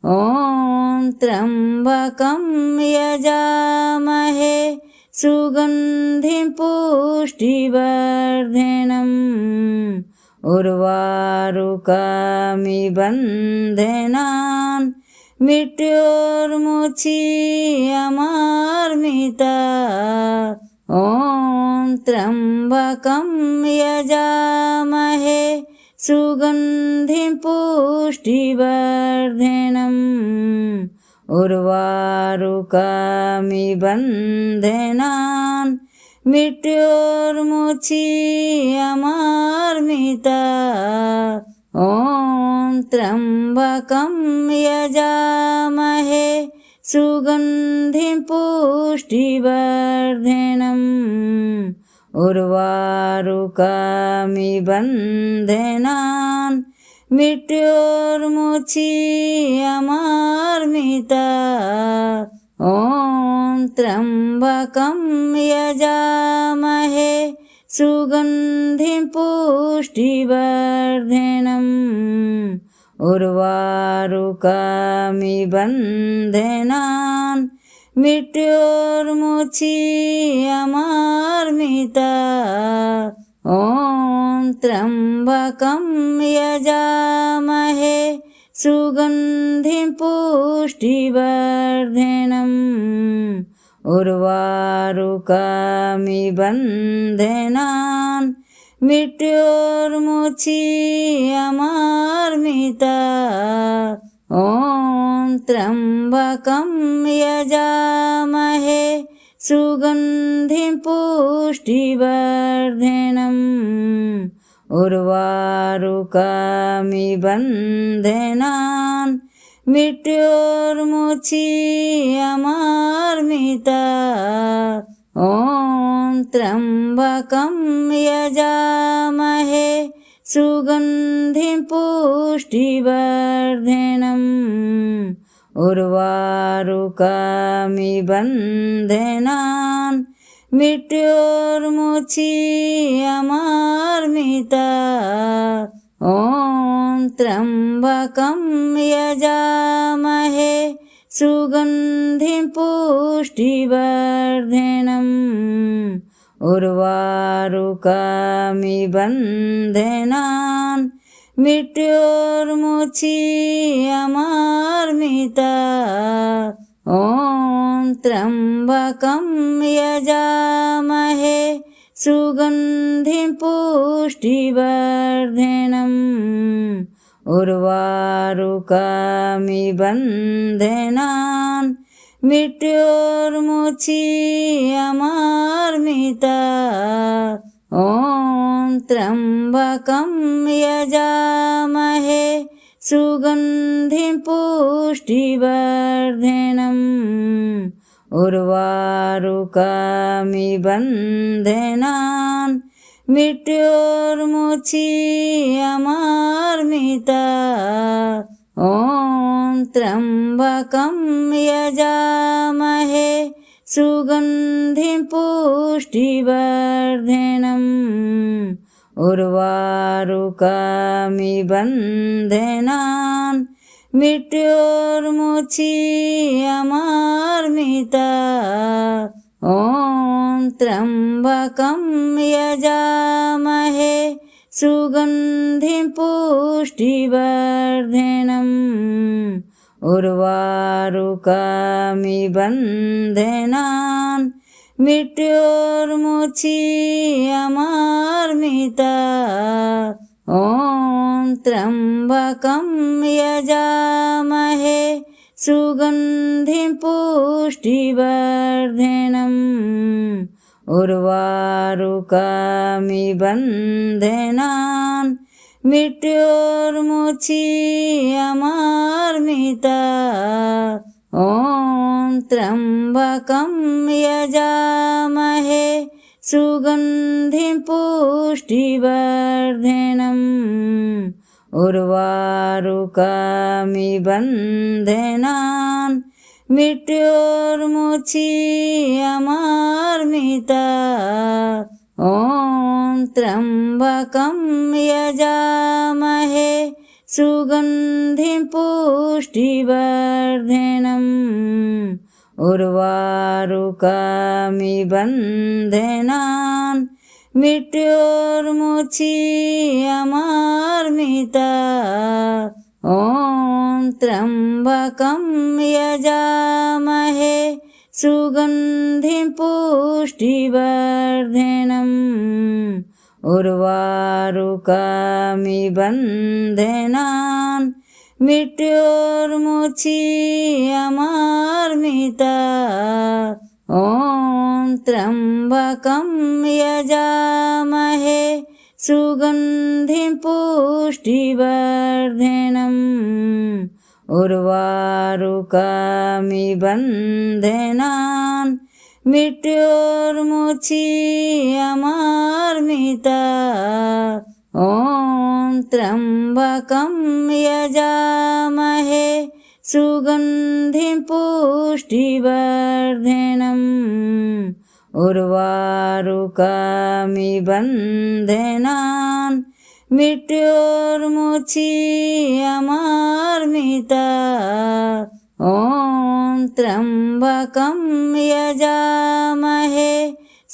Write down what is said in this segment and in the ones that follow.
ॐ त्र्यम्बकं यजामहे सुगन्धिं पुष्टिवर्धनम् उर्वारुकमिव बन्धनान् मृत्योर्मुच्यमामृतात्। ॐ त्र्यम्बकं यजामहे सुगन्धिं पुष्टिवर्धनम् उर्वारुकमिव बन्धनान् मृत्योर्मुच्यमामृतात्। ॐ त्र्यम्बकं यजामहे सुगन्धिं पुष्टिवर्धनम् उर्वारुकमिव बन्धनान् मृत्योर्मुच्यमामृतात्। ॐ त्र्यम्बकं यजामहे सुगन्धिं पुष्टिवर्धनम् उर्वारुकमिव बन्धनान् मृत्योर्मुच्यमामृतात्। ॐ त्र्यम्बकं यजामहे सुगन्धिं पुष्टिवर्धनम् उर्वारुकमिव बन्धनान् मृत्योर्मुच्यमामृतात्। ॐ त्र्यम्बकं यजामहे सुगन्धिं पुष्टिवर्धनम् उर्वारुकमिव बन्धनान् मृत्योर्मुच्यमामृतात्। ॐ त्र्यम्बकं यजामहे सुगन्धिं पुष्टिवर्धनम् उर्वारुकमिव बन्धनान् मृत्योर्मुच्यमामृतात्। ॐ त्र्यम्बकं यजामहे सुगन्धिं पुष्टिवर्धनम् उर्वारुकमिव बन्धनान् मृत्योर्मुच्यमामृतात्। ॐ त्र्यम्बकं यजामहे सुगन्धिं पुष्टिवर्धनम् उर्वारुकमिव बन्धनान् मृत्योर्मुच्यमामृतात्। ॐ त्र्यम्बकं यजामहे सुगन्धिं पुष्टिवर्धनम् उर्वारुकमिव बन्धनान् मृत्योर्मुच्यमामृतात्। ॐ त्र्यम्बकं यजामहे सुगन्धिं पुष्टिवर्धनम् उर्वारुकमिव बन्धनान् मृत्योर्मुच्यमामृतात्। ॐ त्र्यम्बकं यजामहे सुगन्धिं पुष्टिवर्धनम् उर्वारुकमिव बन्धनान् मृत्योर्मुच्यमामृतात्। ॐ त्र्यम्बकं यजामहे सुगन्धिं पुष्टिवर्धनम् उर्वारुकमिव बन्धनान् मृत्योर्मुच्यमामृतात्। ॐ त्र्यम्बकं यजामहे सुगन्धिं पुष्टिवर्धनम् उर्वारुकमिव बन्धनान् मृत्योर्मुच्यमामृतात्। ॐ त्र्यम्बकं यजामहे सुगन्धिं पुष्टिवर्धनम् उर्वारुकमिव बन्धनान् मृत्योर्मुच्यमामृता ॐ त्र्यम्बकं यजामहे सुगन्धिं पुष्टिवर्धनम् उर्वारुकमिव बन्धनान् मृत्योर्मुच्यमामृता ॐ त्र्यम्बकं यजामहे सुगन्धिं पुष्टिवर्धनम् उर्वारुकमिव बन्धनान् मृत्योर्मुच्यमामृता ॐ त्र्यम्बकं यजामहे सुगन्धिं पुष्टिवर्धनम् उर्वारुकमिव बन्धनान् मृत्योर्मुच्यमामृता ॐ त्र्यम्बकं यजामहे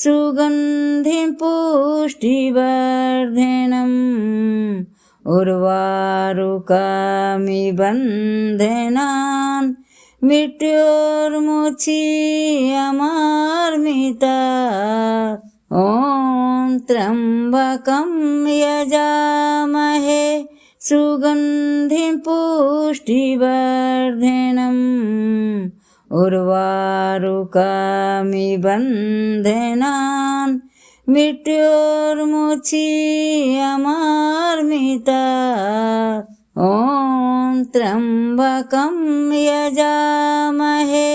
सुगन्धिं पुष्टिवर्धनम् उर्वारुकमिव बन्धनान् मृत्योर्मुच्यमामृता ॐ त्र्यम्बकं यजामहे सुगन्धिं पुष्टिवर्धनम् उर्वारुकमिव बन्धनान् मृत्योर्मुच्यमामृता ॐ त्र्यम्बकं यजामहे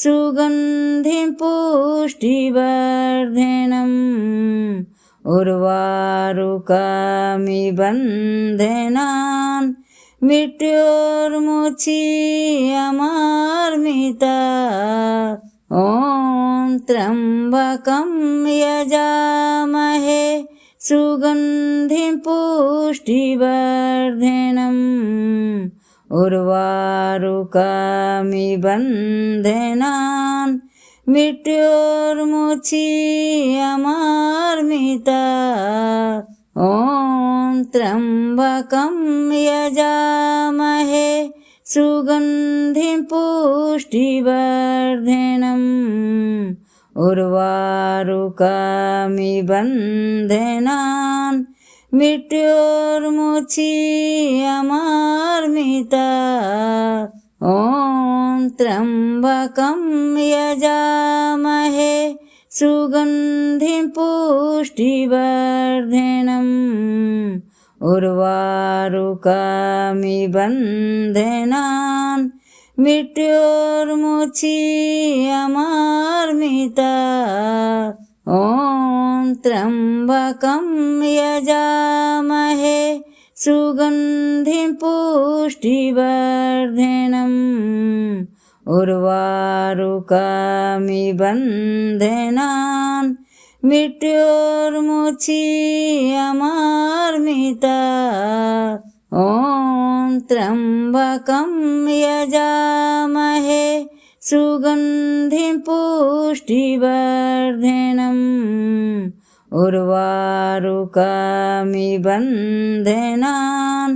सुगन्धिं पुष्टिवर्धनम् उर्वारुकमिव बन्धनान् मृत्योर्मुच्यमामृता ॐ त्र्यम्बकं यजामहे सुगन्धिं पुष्टिवर्धनम् उर्वारुकमिव बन्धनान् मृत्योर्मुच्यमामृता ॐ त्र्यम्बकं यजामहे सुगन्धिं पुष्टिवर्धनम् उर्वारुकमिव बन्धनान् मृत्योर्मुच्यमामृता ॐ त्र्यम्बकं यजामहे सुगन्धिं पुष्टिवर्धनम् उर्वारुकमिव बन्धनान् मृत्योर्मुच्यमामृता ॐ त्र्यम्बकं यजामहे सुगन्धिं पुष्टिवर्धनम् उर्वारुकमिव बन्धनान् मृत्योर्मुच्यमामृता ॐ त्र्यम्बकं यजामहे सुगन्धिं पुष्टिवर्धनम् उर्वारुकमिव बन्धनान्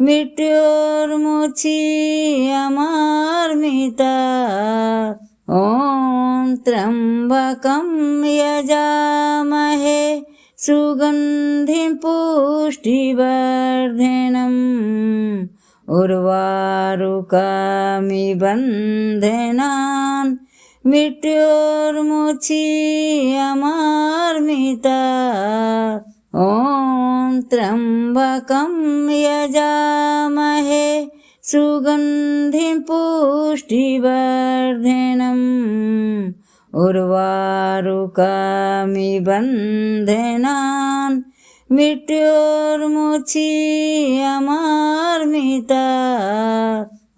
मृत्योर्मुच्यमामृता ॐ त्र्यम्बकं यजामहे सुगन्धिं पुष्टिवर्धनम् उर्वारुकमिव बन्धनान् मृत्योर्मुच्यमामृता ॐ त्र्यम्बकं यजामहे सुगन्धिं पुष्टिवर्धनम् उर्वारुकमिव बन्धनान् मृत्योर्मुच्यमामृता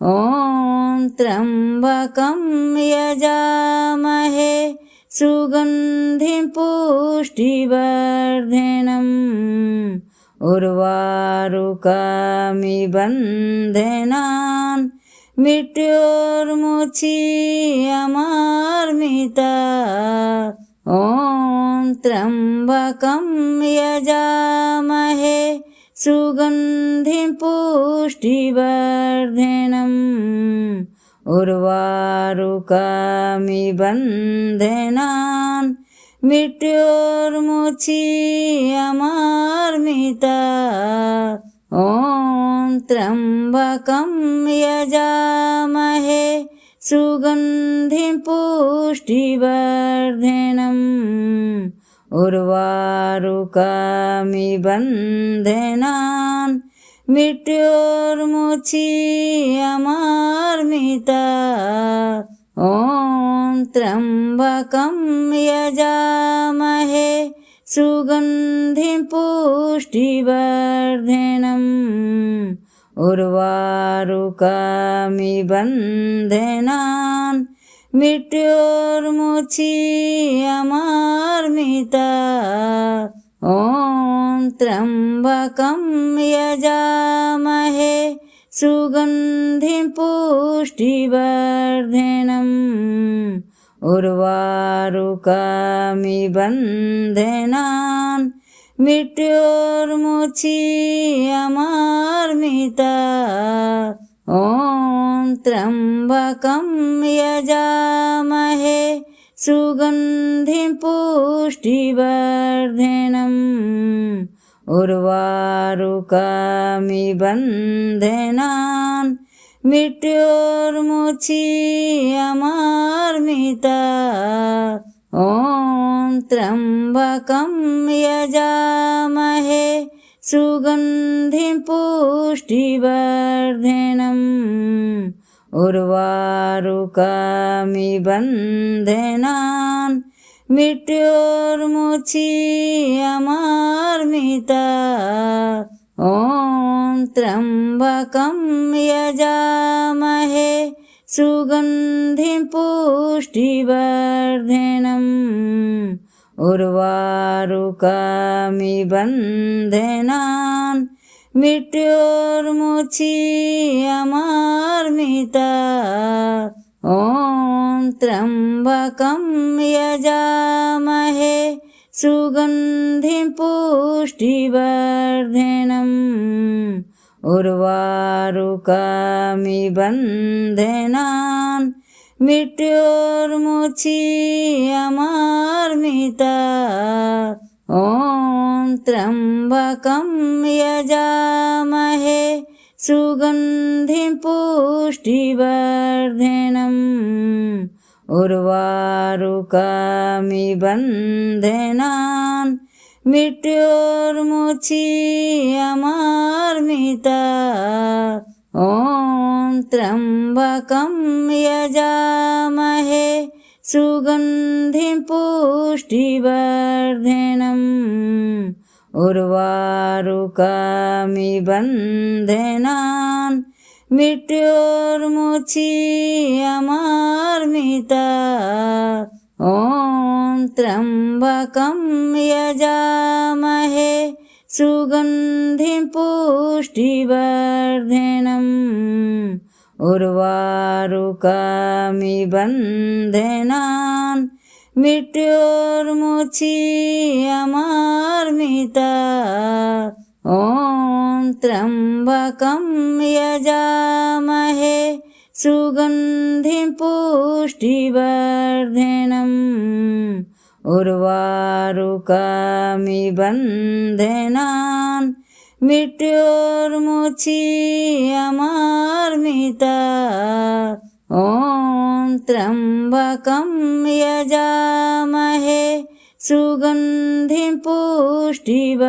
ॐ त्र्यम्बकं यजामहे सुगन्धिं पुष्टिवर्धनम् उर्वारुकमिबन्धनान् मृत्योर्मुचीयमार्मिता ॐ त्र्यम्बकं यजामहे सुगन्धिं पुष्टिवर्धनम् उर्वारुकमिबन्धनान् मृत्योर्मुचीयमार्मिता ॐ त्र्यम्बकं यजामहे सुगन्धिं पुष्टिवर्धनम् उर्वारुकमिबन्धनान् मृत्योर्मुचीयमार्मिता ॐ त्र्यम्बकं यजामहे सुगन्धिं पुष्टिवर्धनम् उर्वारुकमिबन्धनान् मृत्योर्मुचीयमार्मिता ॐ त्र्यम्बकं यजामहे सुगन्धिं पुष्टिवर्धनम् उर्वारुकमिबन्धनान् मृत्योर्मुचीयमार्मिता ॐ त्र्यम्बकं यजामहे सुगन्धिं पुष्टिवर्धनम् उर्वारुकमिबन्धनान् मृत्योर्मुचीयमार्मिता ॐ त्र्यम्बकं यजामहे सुगन्धिं पुष्टिवर्धनम् उर्वारुकमिबन्धनान् मृत्योर्मुचीयमार्मिता ॐ त्र्यम्बकं यजामहे सुगन्धिं पुष्टिवर्धनम् उर्वारुकमिबन्धनान् मृत्योर्मुचीयमार्मिता ॐ त्र्यम्बकं यजामहे सुगन्धिं पुष्टिवर्धनम् उर्वारुकमिबन्धनान् मृत्योर्मुचीयमार्मिता ॐ त्र्यम्बकं यजामहे सुगन्धिं पुष्टिवर्धनम् उर्वारुकमिबन्धनान् मृत्योर्मुचीयमार्मिता ॐ त्र्यम्बकं यजामहे सुगन्धिं पुष्टिवर्धनम् उर्वारुकमिबन्धनान् मृत्योर्मुचीयमार्मिता ॐ त्र्यम्बकं यजामहे सुगन्धिं पुष्टिवर्धनम् उर्वारुकमिबन्धनान् मृत्योर्मुचीयमार्मिता ॐ त्र्यम्बकं यजामहे सुगन्धिं पुष्टिवर्धनम् उर्वारुकमिबन्धनान् मृत्योर्मुचीयमार्मिता ॐ त्र्यम्बकं यजामहे सुगन्धिं पुष्टिवर्धनम्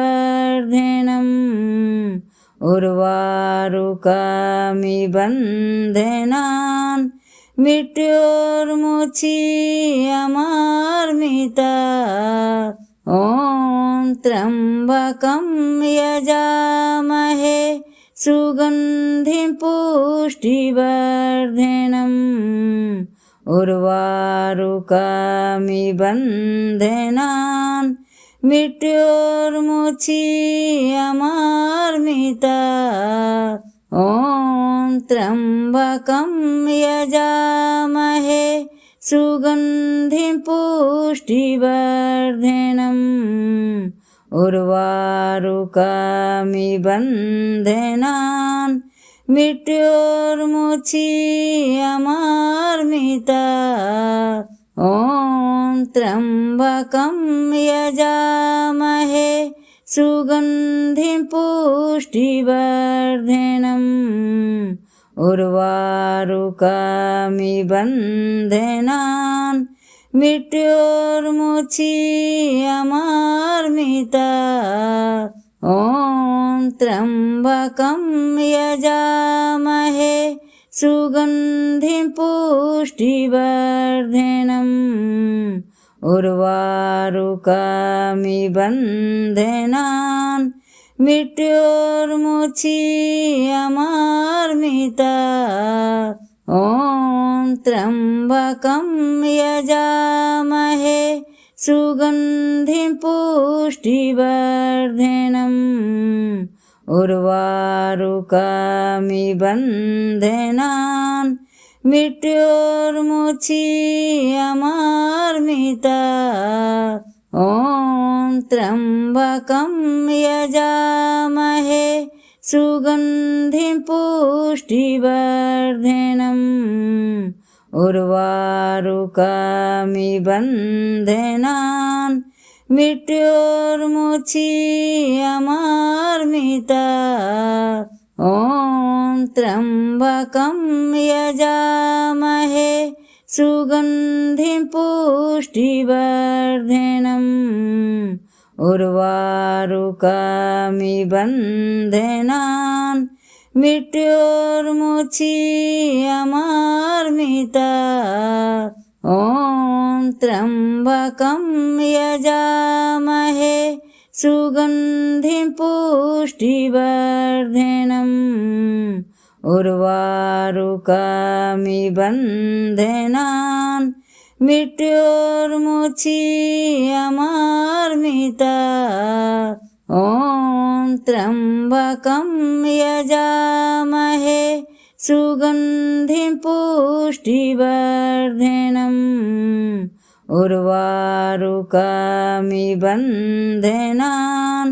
उर्वारुकमिबन्धनान् मृत्योर्मुचीयमार्मिता ॐ त्र्यम्बकं यजामहे सुगन्धिं पुष्टिवर्धनम् उर्वारुकमिबन्धनान् मृत्योर्मुच्यमार्मिता ॐ त्र्यम्बकं यजामहे सुगन्धिं पुष्टिवर्धनम् उर्वारुकमिव बन्धनान् मृत्योर्मुच्यमार्मिता ॐ त्र्यम्बकं यजामहे सुगन्धिं पुष्टिवर्धनम् उर्वारुकमिव बन्धनान् मृत्योर्मुच्यमार्मिता ॐ त्र्यम्बकं यजामहे सुगन्धिं पुष्टिवर्धनम् उर्वारुकमिव बन्धनान् मृत्योर्मुच्यमार्मिता ॐ त्र्यम्बकं यजामहे सुगन्धिं पुष्टिवर्धनम् उर्वारुकमिव बन्धनान् मृत्योर्मुच्यमार्मिता ॐ त्र्यम्बकं यजामहे सुगन्धिं पुष्टिवर्धनम् उर्वारुकमिव बन्धनान् मृत्योर्मुच्यमार्मिता ॐ त्र्यम्बकं यजामहे सुगन्धिं पुष्टिवर्धनम् उर्वारुकमिव बन्धनान् मृत्योर्मुच्यमार्मिता ॐ त्र्यम्बकं यजामहे सुगन्धिं पुष्टिवर्धनम् उर्वारुकमिव बन्धनान् मृत्योर्मुच्यमार्मिता ॐ त्र्यम्बकं यजामहे सुगन्धिं पुष्टिवर्धनम् उर्वारुकमिव बन्धनान्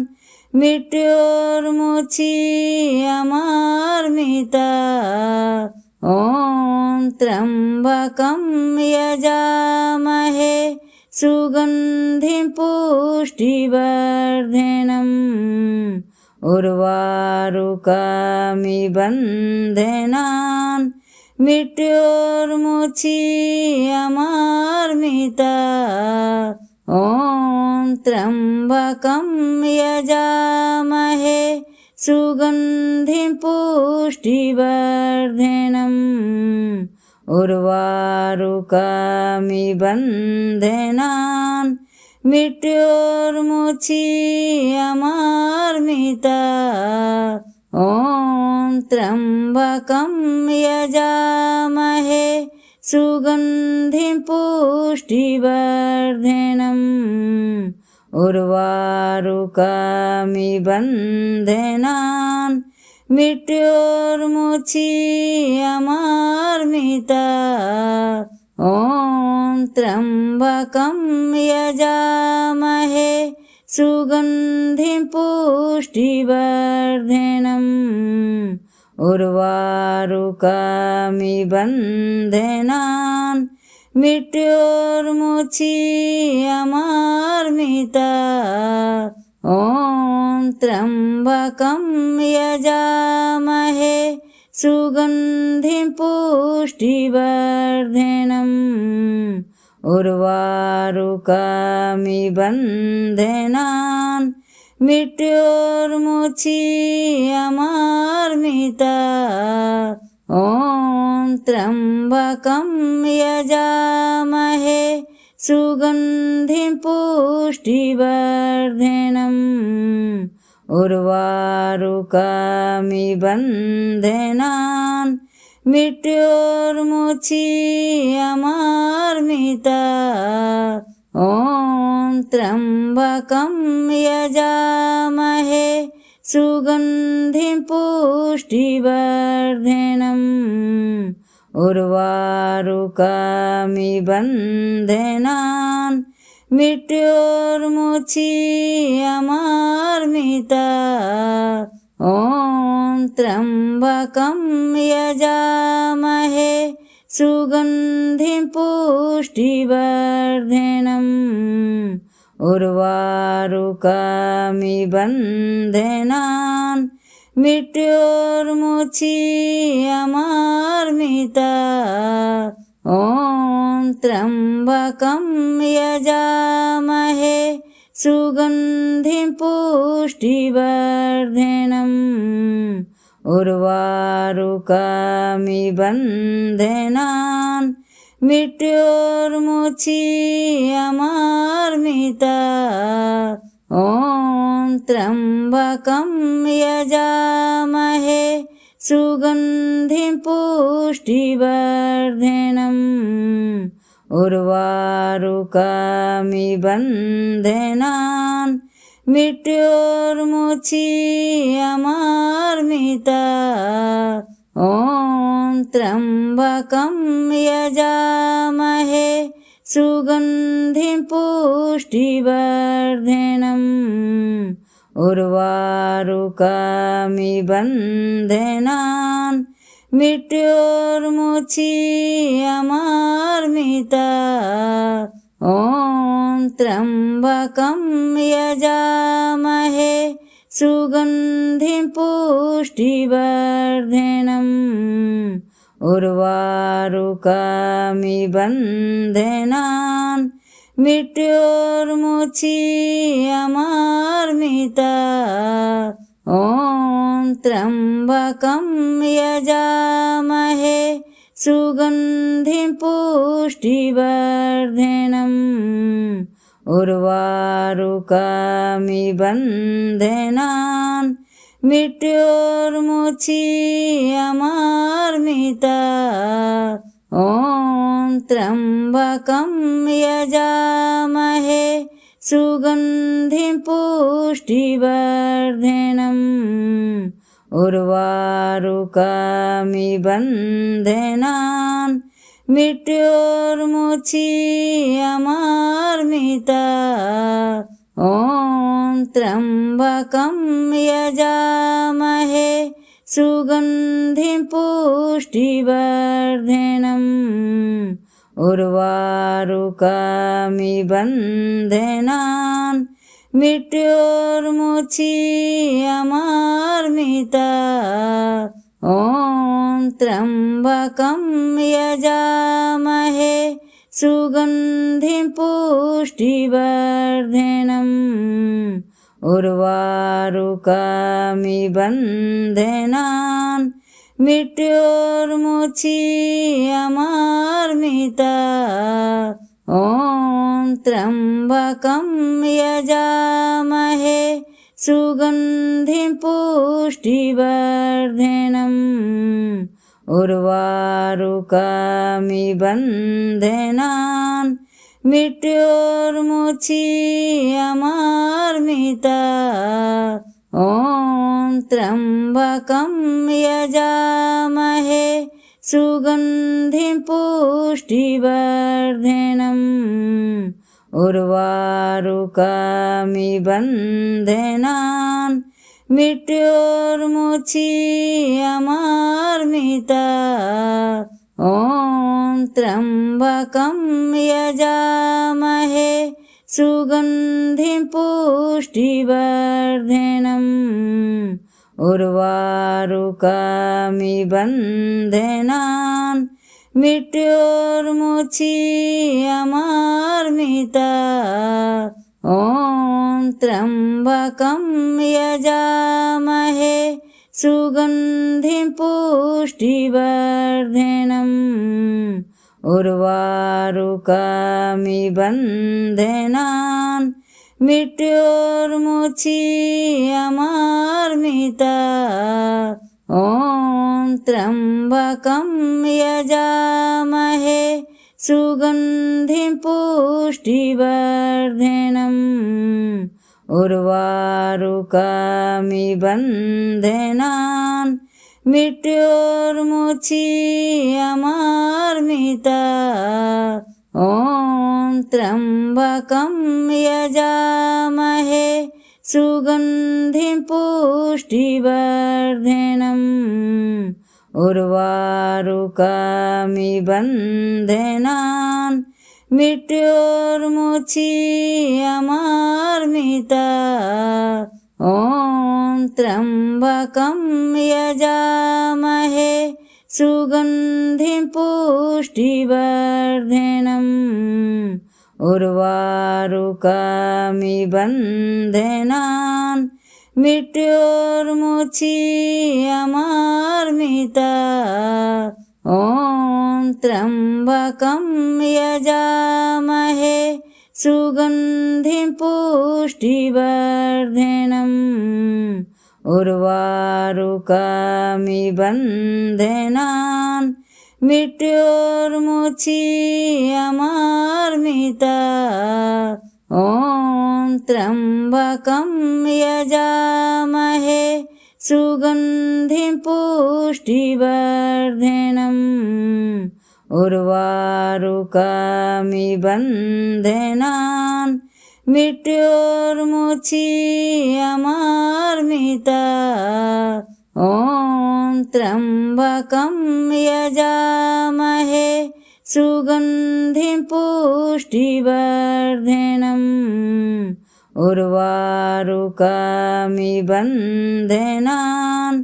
मृत्योर्मुच्यमार्मिता ॐ त्र्यम्बकं यजामहे सुगन्धिं पुष्टिवर्धनम् उर्वारुकमिव बन्धनान् मृत्योर्मुच्यमार्मिता ॐ त्र्यम्बकं यजामहे सुगन्धिं पुष्टिवर्धनम् उर्वारुकमिव बन्धनान् मृत्योर्मुच्यमार्मिता ॐ त्र्यम्बकं यजामहे सुगन्धिं पुष्टिवर्धनम् उर्वारुकमिव बन्धनान् मृत्योर्मुच्यमार्मिता ॐ त्र्यम्बकं यजामहे सुगन्धिं पुष्टिवर्धनम् उर्वारुकमिव बन्धनान् मृत्योर्मुच्यमार्मिता ॐ त्र्यम्बकं यजामहे सुगन्धिं पुष्टिवर्धनम् उर्वारुकमिव बन्धनान् मृत्योर्मुच्यमार्मिता ॐ त्र्यम्बकं यजामहे सुगन्धिं पुष्टिवर्धनम् उर्वारुकमिव बन्धनान् मृत्योर्मुच्यमार्मिता ॐ त्र्यम्बकं यजामहे सुगन्धिं पुष्टिवर्धनम् उर्वारुकमिव बन्धनान् मृत्योर्मुच्यमामृता ॐ त्र्यम्बकं यजामहे सुगन्धिं पुष्टिवर्धनम् उर्वारुकमिव बन्धनान् मृत्योर्मुच्यमामृता ॐ त्र्यम्बकं यजामहे सुगन्धिं पुष्टिवर्धनम् उर्वारुकमिव बन्धनान् मृत्योर्मुच्यमामृता ॐ त्र्यम्बकं यजामहे सुगन्धिं पुष्टिवर्धनम् उर्वारुकमिव बन्धनान् मृत्योर्मुच्यमामृता ॐ त्र्यम्बकं यजामहे सुगन्धिं पुष्टिवर्धनम् उर्वारुकमिव बन्धनान् मृत्योर्मुच्यमामृता ॐ त्र्यम्बकं यजामहे सुगन्धिं पुष्टिवर्धनम् उर्वारुकमिव बन्धनान् मृत्योर्मुच्यमामृता ॐ त्र्यम्बकं यजामहे सुगन्धिं पुष्टिवर्धनम् उर्वारुकमिव बन्धनान् मृत्योर्मुच्यमामृता ॐ त्र्यम्बकं यजामहे सुगन्धिं पुष्टिवर्धनम् उर्वारुकमिव बन्धनान् मृत्योर्मुच्यमामृता ॐ त्र्यम्बकं यजामहे सुगन्धिं पुष्टिवर्धनम् उर्वारुकमिव बन्धनान् मृत्योर्मुच्यमामृता ॐ त्र्यम्बकं यजामहे सुगन्धिं पुष्टिवर्धनम् उर्वारुकमिव बन्धनान् मृत्योर्मुच्यमामृता ॐ त्र्यम्बकं यजामहे सुगन्धिं पुष्टिवर्धनम् उर्वारुकमिव बन्धनान् मृत्योर्मुच्यमामृता ॐ त्र्यम्बकं यजामहे सुगन्धिं पुष्टिवर्धनम् उर्वारुकमिव बन्धनान् मृत्योर्मुच्यमामृता ॐ त्र्यम्बकं यजामहे सुगन्धिं पुष्टिवर्धनम् उर्वारुकमिव बन्धनान् मृत्योर्मुच्यमामृता ॐ त्र्यम्बकं यजामहे सुगन्धिं पुष्टिवर्धनम् उर्वारुकमिव बन्धनान् मृत्योर्मुच्यमामृता ॐ त्र्यम्बकं यजामहे सुगन्धिं पुष्टिवर्धनम् उर्वारुकमिबन्धनान् मृत्योर्मुच्यमामृता ॐ त्र्यम्बकं यजामहे सुगन्धिं पुष्टिवर्धनम् उर्वारुकमिबन्धनान् मृत्योर्मुच्यमामृता ॐ त्र्यम्बकं यजामहे सुगन्धिं पुष्टिवर्धनम् उर्वारुकमिबन्धनान् मृत्योर्मुच्यमामृता ॐ त्र्यम्बकं यजामहे सुगन्धिं पुष्टिवर्धनम् उर्वारुकमिबन्धनान् मृत्योर्मुच्यमामृता ॐ त्र्यम्बकं यजामहे सुगन्धिं पुष्टिवर्धनम् उर्वारुकमिबन्धनान् मृत्योर्मुच्यमामृता ॐ त्र्यम्बकं यजामहे सुगन्धिं पुष्टिवर्धनम् उर्वारुकमिबन्धनान्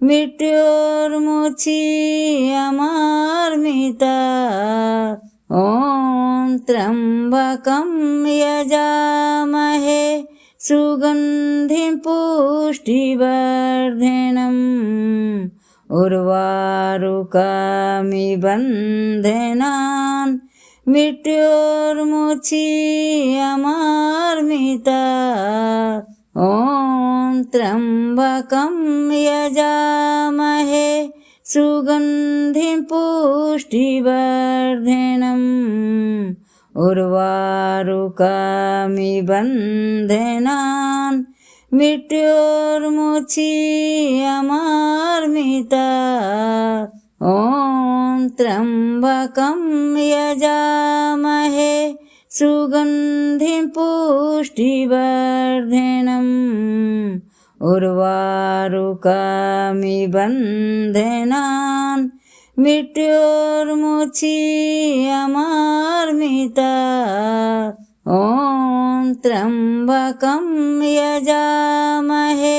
मृत्योर्मुच्यमामृता ॐ त्र्यम्बकं यजामहे सुगन्धिं पुष्टिवर्धनम् उर्वारुकमिबन्धनान् मृत्योर्मुच्यमामृता ॐ त्र्यम्बकं यजामहे सुगन्धिं पुष्टिवर्धनम् उर्वारुकमिबन्धनान् मृत्योर्मुच्यमामृता ॐ त्र्यम्बकं यजामहे सुगन्धिं पुष्टिवर्धनम् उर्वारुकमिबन्धनान् मृत्योर्मुच्यमामृता ॐ त्र्यम्बकं यजामहे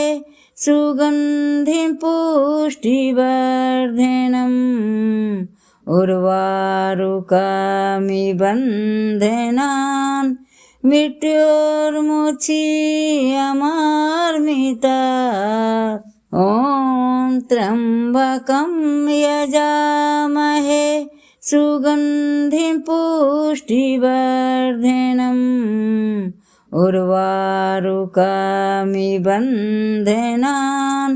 सुगन्धिं पुष्टिवर्धनम् उर्वारुकमिबन्धनान् मृत्योर्मुच्यमामृता ॐ त्र्यम्बकं यजामहे सुगन्धिं पुष्टिवर्धनम् उर्वारुकमिबन्धनान्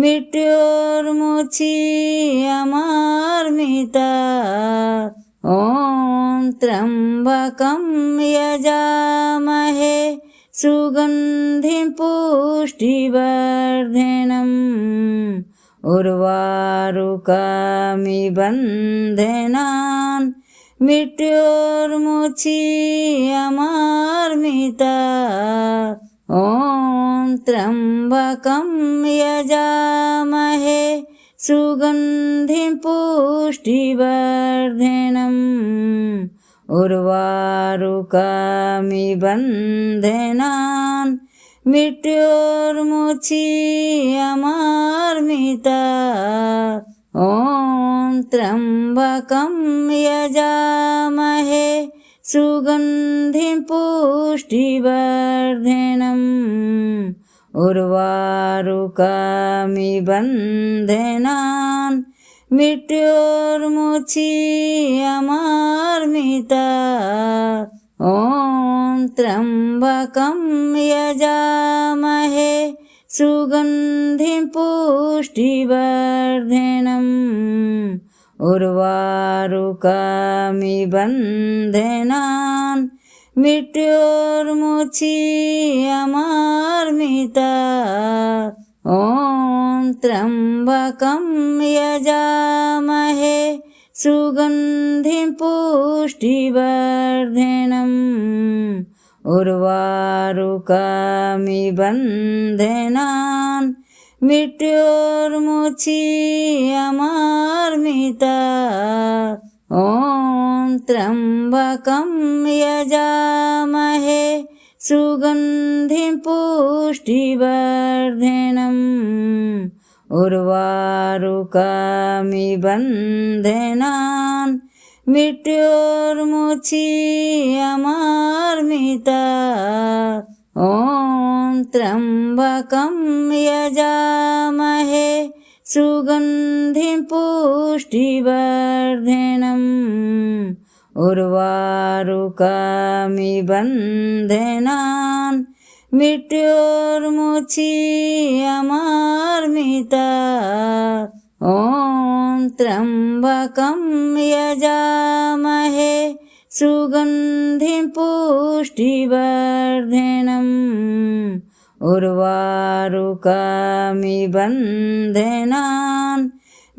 मृत्योर्मुच्यमामृता ॐ त्र्यम्बकं यजामहे सुगन्धिं पुष्टिवर्धनम् उर्वारुकमिबन्धनान् मृत्योर्मुच्यमामृता ॐ त्र्यम्बकं यजामहे सुगन्धिं पुष्टिवर्धनम् उर्वारुकमिबन्धनान् मृत्योर्मुच्यमामृता ॐ त्र्यम्बकं यजामहे सुगन्धिं पुष्टिवर्धनम् उर्वारुकमिबन्धनान् मृत्योर्मुच्यमामृता ॐ त्र्यम्बकं यजामहे सुगन्धिं पुष्टिवर्धनम् उर्वारुकमिबन्धनान् मृत्योर्मुचीयमार्मिता ॐ त्र्यम्बकं यजामहे सुगन्धिं पुष्टिवर्धनम् उर्वारुकमिबन्धनान् मृत्योर्मुचीयमार्मिता ॐ त्र्यम्बकं यजामहे सुगन्धिं पुष्टिवर्धनम् उर्वारुकमिबन्धनान् मृत्योर्मुचीयमार्मिता ॐ त्र्यम्बकं यजामहे सुगन्धिं पुष्टिवर्धनम् उर्वारुकमिबन्धनान् मृत्योर्मुचीयमार्मिता ॐ त्र्यम्बकं यजामहे सुगन्धिं पुष्टिवर्धनम् उर्वारुकमिबन्धनान्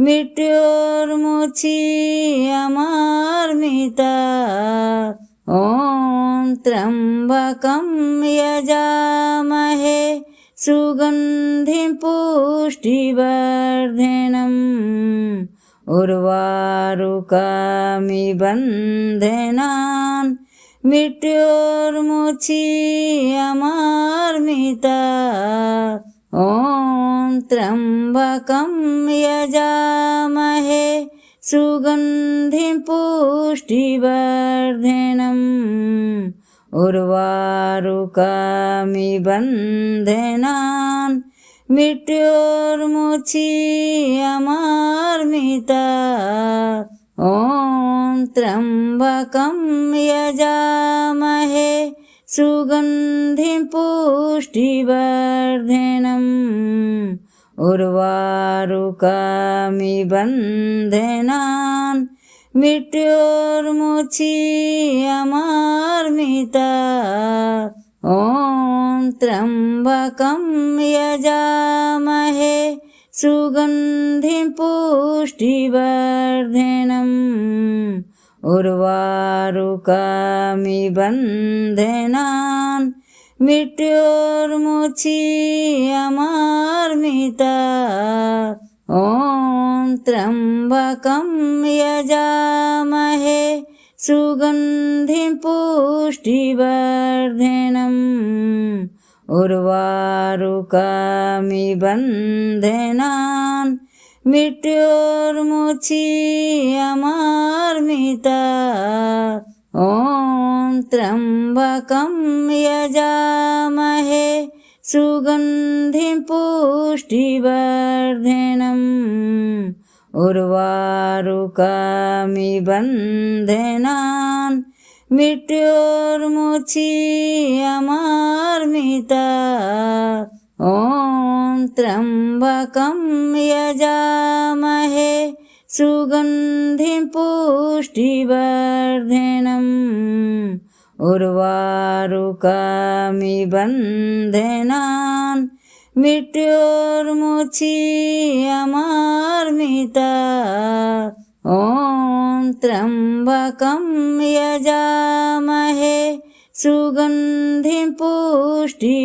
मृत्योर्मुचीयमार्मिता ॐ त्र्यम्बकं यजामहे सुगन्धिं पुष्टिवर्धनम् उर्वारुकमिबन्धनान् मृत्योर्मुचीयमार्मिता ॐ त्र्यम्बकं यजामहे सुगन्धिं पुष्टिवर्धनम् उर्वारुकमिबन्धनान् मृत्योर्मुचीयमार्मिता ॐ त्र्यम्बकं यजामहे सुगन्धिं पुष्टिवर्धनम् उर्वारुकमिबन्धनान् मृत्योर्मुचीयमार्मिता ॐ त्र्यम्बकं यजामहे सुगन्धिं पुष्टिवर्धनम् उर्वारुकमिबन्धनान् मृत्योर्मुचीयमार्मिता ॐ त्र्यम्बकं यजामहे सुगन्धिं पुष्टिवर्धनम् उर्वारुकमिबन्धनान् मृत्योर्मुचीयमार्मिता ॐ त्र्यम्बकं यजामहे सुगन्धिं पुष्टिवर्धनम् उर्वारुकमिबन्धनान् मृत्योर्मुचीयमार्मिता ॐ त्र्यम्बकं यजामहे सुगन्धिं पुष्टिवर्धनम् उर्वारुकमिबन्धनान् मृत्योर्मुचीयमार्मिता ॐ त्र्यम्बकं यजामहे सुगन्धिं पुष्टिवर्धनम्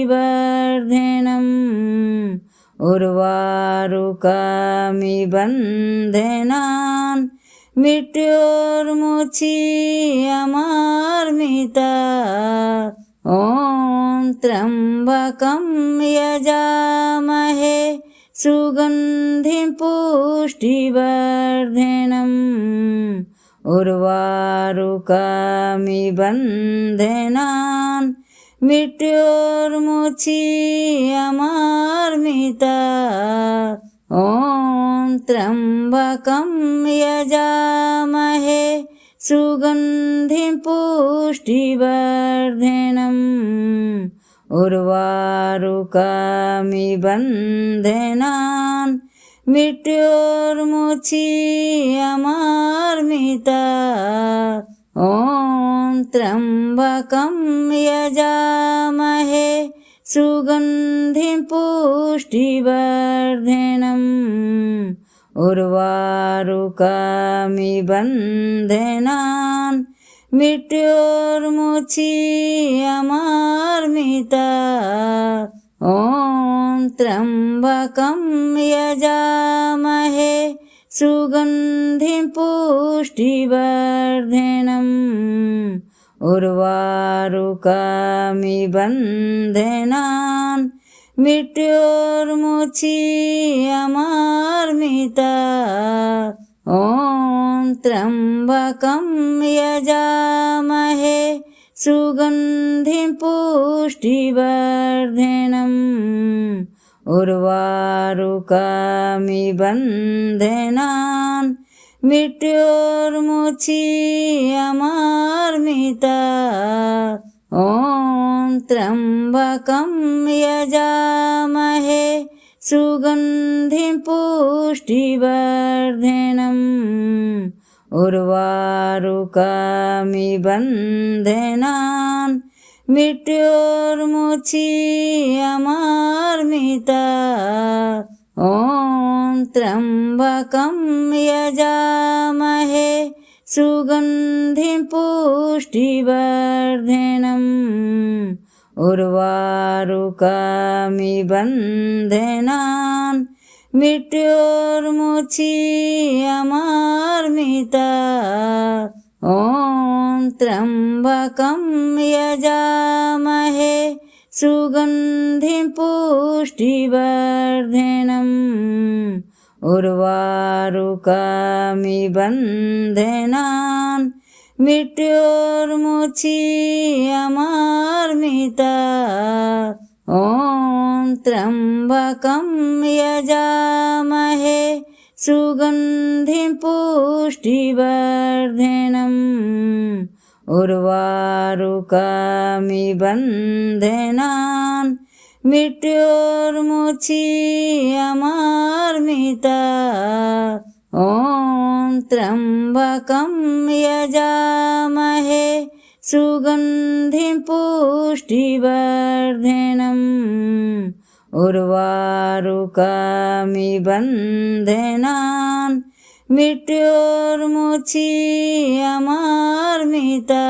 उर्वारुकमिबन्धनान् मृत्योर्मुचीयमार्मिता ॐ त्र्यम्बकं यजामहे सुगन्धिं पुष्टिवर्धनम् उर्वारुकमिबन्धनान् मृत्योर्मुचीयमार्मिता ॐ त्र्यम्बकं यजामहे सुगन्धिं पुष्टिवर्धनम् उर्वारुकमिबन्धनान् मृत्योर्मुच्यमार्मिता ॐ त्र्यम्बकं यजामहे सुगन्धिं पुष्टिवर्धनम् उर्वारुकमिव बन्धनान् मृत्योर्मुच्यमार्मिता ॐ त्र्यम्बकं यजामहे सुगन्धिं पुष्टिवर्धनम् उर्वारुकमिव बन्धनान् मृत्योर्मुच्यमार्मिता ॐ त्र्यम्बकं यजामहे सुगन्धिं पुष्टिवर्धनम् उर्वारुकमिव बन्धनान् मृत्योर्मुच्यमार्मिता ॐ त्र्यम्बकं यजामहे सुगन्धिं पुष्टिवर्धनम् उर्वारुकमिव बन्धनान् मृत्योर्मुच्यमार्मिता ॐ त्र्यम्बकं यजामहे सुगन्धिं पुष्टिवर्धनम् उर्वारुकमिव बन्धनान् मृत्योर्मुच्यमार्मिता ॐ त्र्यम्बकं यजामहे सुगन्धिं पुष्टिवर्धनम् उर्वारुकमिव बन्धनान् मृत्योर्मुच्यमार्मिता ॐ त्र्यम्बकं यजामहे सुगन्धिं पुष्टिवर्धनम् उर्वारुकमिव बन्धनान् मृत्योर्मुच्यमार्मिता ॐ त्र्यम्बकं यजामहे सुगन्धिं पुष्टिवर्धनम् उर्वारुकमिव बन्धनान् मृत्योर्मुच्यमार्मिता।